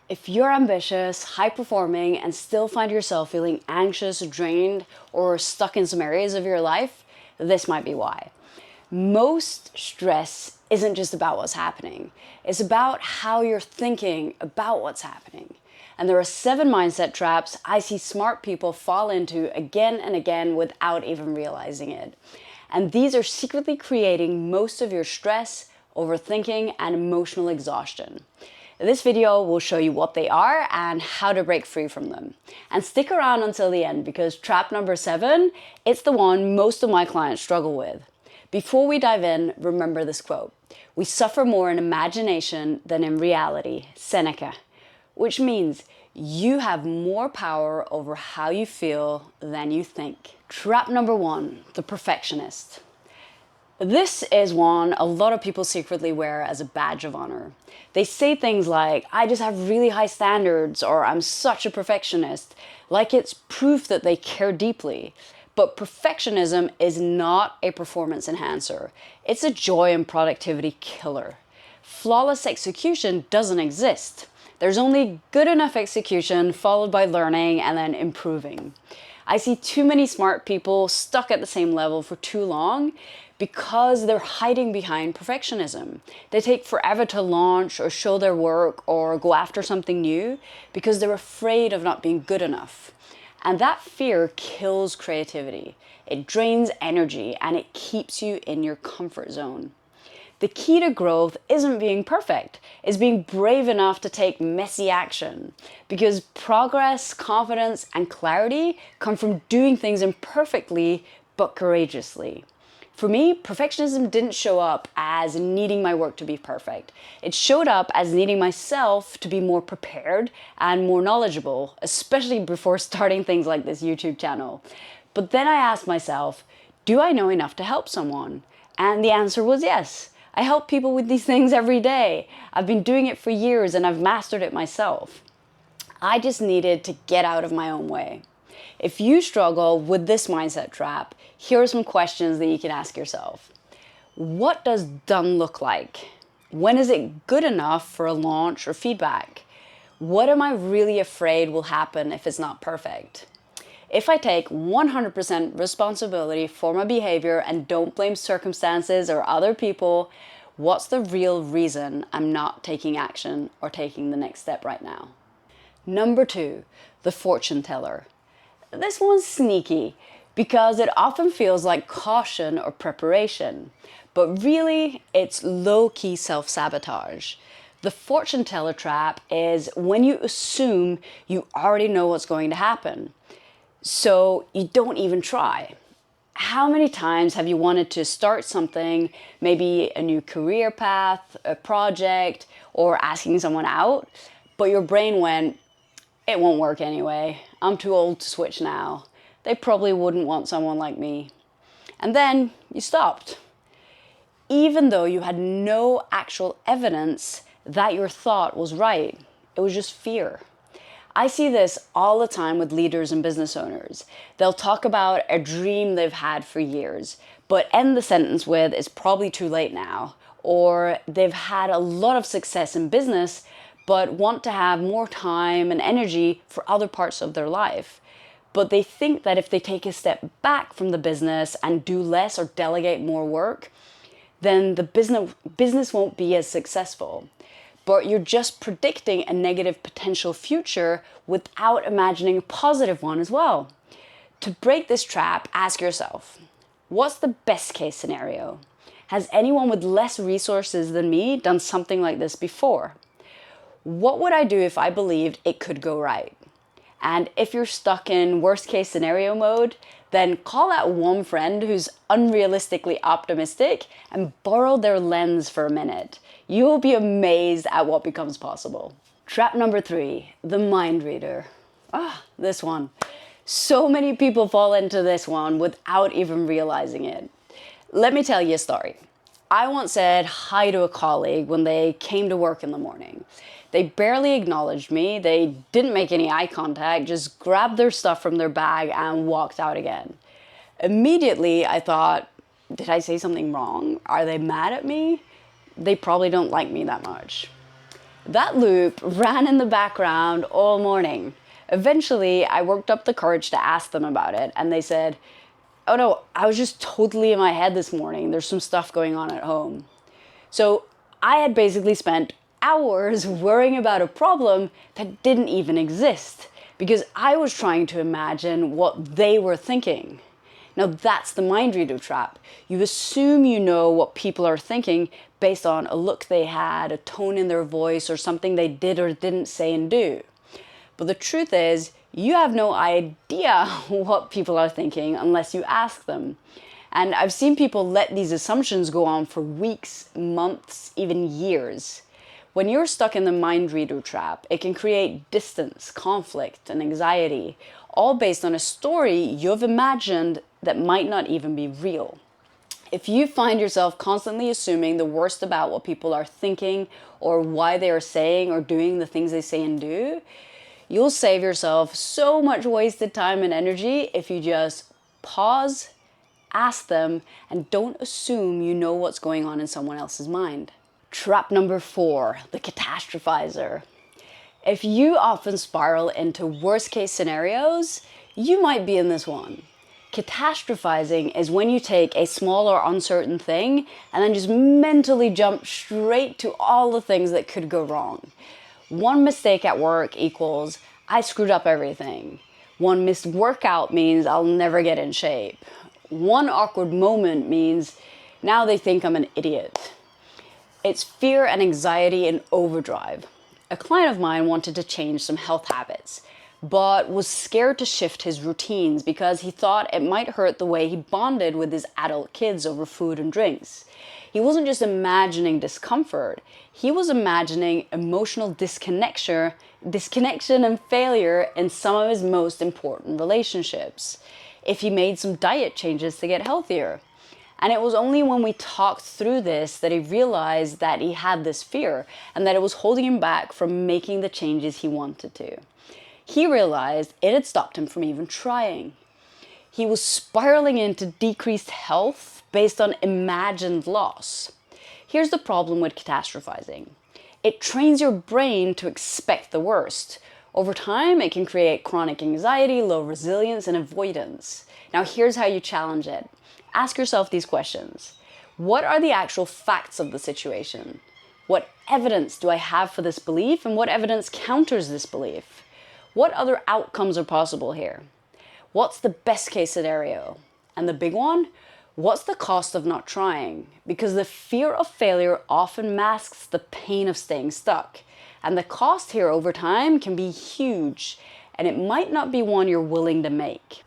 If you're ambitious, high-performing, and still find yourself feeling anxious, drained, or stuck in some areas of your life, this might be why. Most stress isn't just about what's happening. It's about how you're thinking about what's happening. And there are 7 mindset traps I see smart people fall into again and again without even realizing it. And these are secretly creating most of your stress, overthinking, and emotional exhaustion. This video will show you what they are and how to break free from them. And stick around until the end because trap number 7, it's the one most of my clients struggle with. Before we dive in, remember this quote: "We suffer more in imagination than in reality," Seneca, which means you have more power over how you feel than you think. Trap number 1, the perfectionist. This is one a lot of people secretly wear as a badge of honor. They say things like, "I just have really high standards," or "I'm such a perfectionist," like it's proof that they care deeply. But perfectionism is not a performance enhancer. It's a joy and productivity killer. Flawless execution doesn't exist. There's only good enough execution followed by learning and then improving. I see too many smart people stuck at the same level for too long because they're hiding behind perfectionism. They take forever to launch or show their work or go after something new because they're afraid of not being good enough. And that fear kills creativity. It drains energy and it keeps you in your comfort zone. The key to growth isn't being perfect, it's being brave enough to take messy action. Because progress, confidence, and clarity come from doing things imperfectly but courageously. For me, perfectionism didn't show up as needing my work to be perfect. It showed up as needing myself to be more prepared and more knowledgeable, especially before starting things like this YouTube channel. But then I asked myself, do I know enough to help someone? And the answer was yes. I help people with these things every day. I've been doing it for years and I've mastered it myself. I just needed to get out of my own way. If you struggle with this mindset trap, here are some questions that you can ask yourself. What does done look like? When is it good enough for a launch or feedback? What am I really afraid will happen if it's not perfect? If I take 100% responsibility for my behavior and don't blame circumstances or other people, what's the real reason I'm not taking action or taking the next step right now? Number 2, the fortune teller. This one's sneaky because it often feels like caution or preparation, but really it's low-key self-sabotage. The fortune teller trap is when you assume you already know what's going to happen, so you don't even try. How many times have you wanted to start something, maybe a new career path, a project, or asking someone out, but your brain went, "It won't work anyway. I'm too old to switch now. They probably wouldn't want someone like me." And then you stopped. Even though you had no actual evidence that your thought was right. It was just fear. I see this all the time with leaders and business owners. They'll talk about a dream they've had for years, but end the sentence with, "It's probably too late now." Or they've had a lot of success in business, but want to have more time and energy for other parts of their life. But they think that if they take a step back from the business and do less or delegate more work, then the business won't be as successful. But you're just predicting a negative potential future without imagining a positive one as well. To break this trap, ask yourself, what's the best case scenario? Has anyone with less resources than me done something like this before? What would I do if I believed it could go right? And if you're stuck in worst case scenario mode, then call out one friend who's unrealistically optimistic and borrow their lens for a minute. You will be amazed at what becomes possible. Trap number 3, the mind reader. This one. So many people fall into this one without even realizing it. Let me tell you a story. I once said hi to a colleague when they came to work in the morning. They barely acknowledged me, they didn't make any eye contact, just grabbed their stuff from their bag and walked out again. Immediately, I thought, did I say something wrong? Are they mad at me? They probably don't like me that much. That loop ran in the background all morning. Eventually, I worked up the courage to ask them about it, and they said, "Oh no, I was just totally in my head this morning. There's some stuff going on at home." So I had basically spent hours worrying about a problem that didn't even exist because I was trying to imagine what they were thinking. Now that's the mind reader trap. You assume you know what people are thinking based on a look they had, a tone in their voice, or something they did or didn't say and do. But the truth is, you have no idea what people are thinking unless you ask them. And I've seen people let these assumptions go on for weeks, months, even years. When you're stuck in the mind reader trap, it can create distance, conflict, and anxiety, all based on a story you've imagined that might not even be real. If you find yourself constantly assuming the worst about what people are thinking or why they are saying or doing the things they say and do, you'll save yourself so much wasted time and energy if you just pause, ask them, and don't assume you know what's going on in someone else's mind. Trap number 4, the catastrophizer. If you often spiral into worst case scenarios, you might be in this one. Catastrophizing is when you take a small or uncertain thing and then just mentally jump straight to all the things that could go wrong. One mistake at work equals, I screwed up everything. One missed workout means I'll never get in shape. One awkward moment means now they think I'm an idiot. It's fear and anxiety in overdrive. A client of mine wanted to change some health habits, but was scared to shift his routines because he thought it might hurt the way he bonded with his adult kids over food and drinks. He wasn't just imagining discomfort, he was imagining emotional disconnection and failure in some of his most important relationships if he made some diet changes to get healthier. And it was only when we talked through this that he realized that he had this fear and that it was holding him back from making the changes he wanted to. He realized it had stopped him from even trying. He was spiraling into decreased health based on imagined loss. Here's the problem with catastrophizing. It trains your brain to expect the worst. Over time, it can create chronic anxiety, low resilience, and avoidance. Now, here's how you challenge it. Ask yourself these questions. What are the actual facts of the situation? What evidence do I have for this belief, and what evidence counters this belief? What other outcomes are possible here? What's the best case scenario? And the big one, what's the cost of not trying? Because the fear of failure often masks the pain of staying stuck. And the cost here over time can be huge, and it might not be one you're willing to make.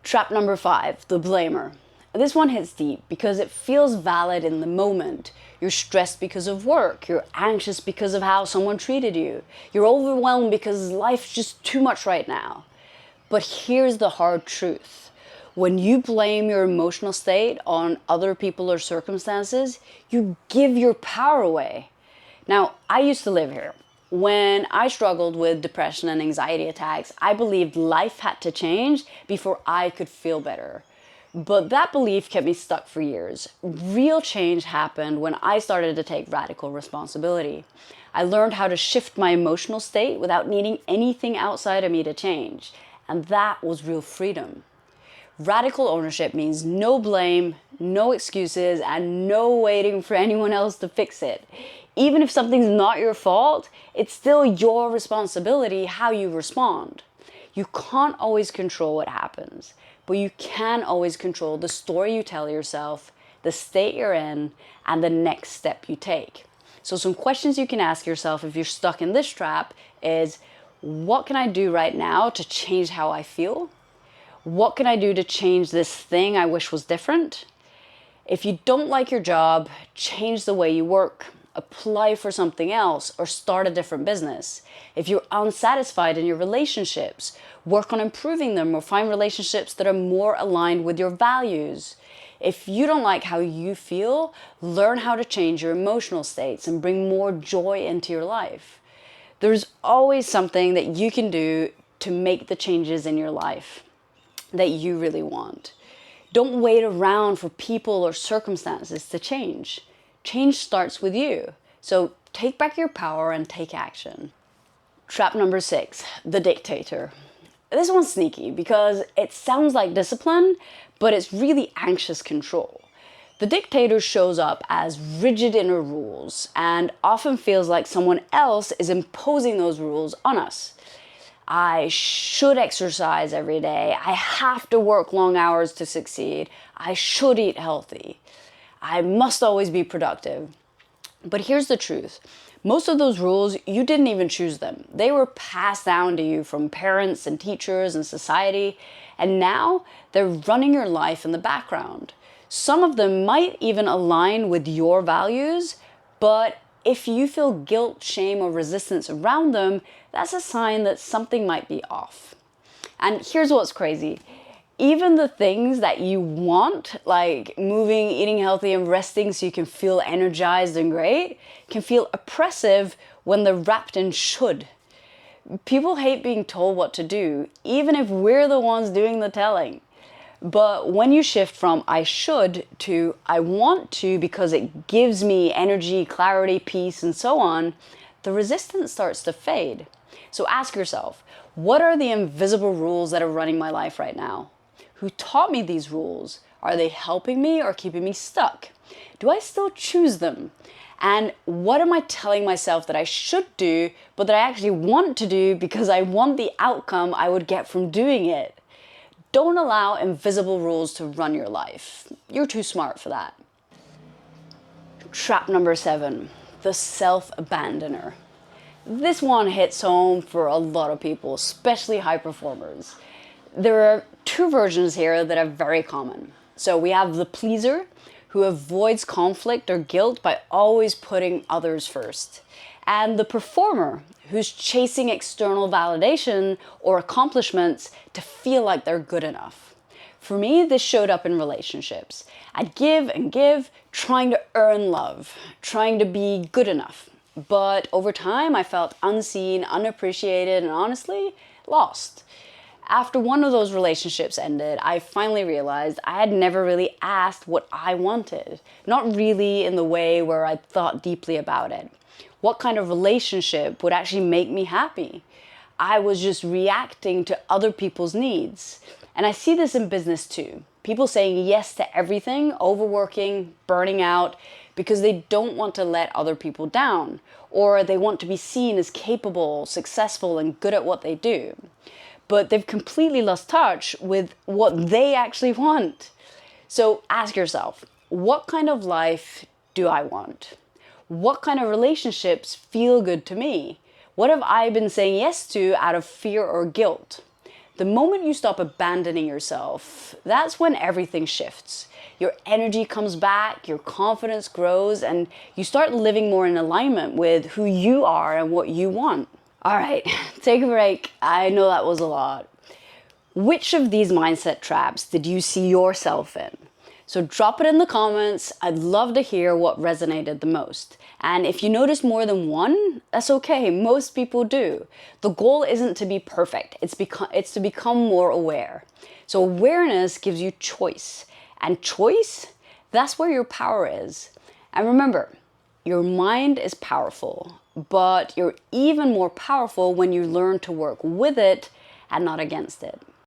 Trap number 5, the blamer. This one hits deep because it feels valid in the moment. You're stressed because of work. You're anxious because of how someone treated you. You're overwhelmed because life's just too much right now. But here's the hard truth. When you blame your emotional state on other people or circumstances, you give your power away. Now, I used to live here. When I struggled with depression and anxiety attacks, I believed life had to change before I could feel better. But that belief kept me stuck for years. Real change happened when I started to take radical responsibility. I learned how to shift my emotional state without needing anything outside of me to change. And that was real freedom. Radical ownership means no blame, no excuses, and no waiting for anyone else to fix it. Even if something's not your fault, it's still your responsibility how you respond. You can't always control what happens, but you can always control the story you tell yourself, the state you're in, and the next step you take. So some questions you can ask yourself if you're stuck in this trap is, what can I do right now to change how I feel? What can I do to change this thing I wish was different? If you don't like your job, change the way you work. Apply for something else or start a different business. If you're unsatisfied in your relationships, work on improving them or find relationships that are more aligned with your values. If you don't like how you feel, learn how to change your emotional states and bring more joy into your life. There's always something that you can do to make the changes in your life that you really want. Don't wait around for people or circumstances to change. Change starts with you. So take back your power and take action. Trap number 6, the dictator. This one's sneaky because it sounds like discipline, but it's really anxious control. The dictator shows up as rigid inner rules and often feels like someone else is imposing those rules on us. I should exercise every day. I have to work long hours to succeed. I should eat healthy. I must always be productive. But here's the truth. Most of those rules, you didn't even choose them. They were passed down to you from parents and teachers and society, and now they're running your life in the background. Some of them might even align with your values, but if you feel guilt, shame, or resistance around them, that's a sign that something might be off. And here's what's crazy. Even the things that you want, like moving, eating healthy, and resting so you can feel energized and great, can feel oppressive when they're wrapped in should. People hate being told what to do, even if we're the ones doing the telling. But when you shift from I should to I want to because it gives me energy, clarity, peace, and so on, the resistance starts to fade. So ask yourself, what are the invisible rules that are running my life right now? Who taught me these rules? Are they helping me or keeping me stuck? Do I still choose them? And what am I telling myself that I should do, but that I actually want to do because I want the outcome I would get from doing it? Don't allow invisible rules to run your life. You're too smart for that. Trap number 7, the self-abandoner. This one hits home for a lot of people, especially high performers. There are 2 versions here that are very common. So we have the pleaser, who avoids conflict or guilt by always putting others first. And the performer, who's chasing external validation or accomplishments to feel like they're good enough. For me, this showed up in relationships. I'd give and give, trying to earn love, trying to be good enough. But over time, I felt unseen, unappreciated, and honestly, lost. After one of those relationships ended, I finally realized I had never really asked what I wanted. Not really in the way where I thought deeply about it. What kind of relationship would actually make me happy? I was just reacting to other people's needs. And I see this in business too. People saying yes to everything, overworking, burning out, because they don't want to let other people down, or they want to be seen as capable, successful, and good at what they do. But they've completely lost touch with what they actually want. So ask yourself, what kind of life do I want? What kind of relationships feel good to me? What have I been saying yes to out of fear or guilt? The moment you stop abandoning yourself, that's when everything shifts. Your energy comes back, your confidence grows, and you start living more in alignment with who you are and what you want. All right, take a break. I know that was a lot. Which of these mindset traps did you see yourself in? So drop it in the comments. I'd love to hear what resonated the most. And if you notice more than one, that's okay. Most people do. The goal isn't to be perfect. It's to become more aware. So awareness gives you choice. And choice, that's where your power is. And remember, your mind is powerful, but you're even more powerful when you learn to work with it and not against it.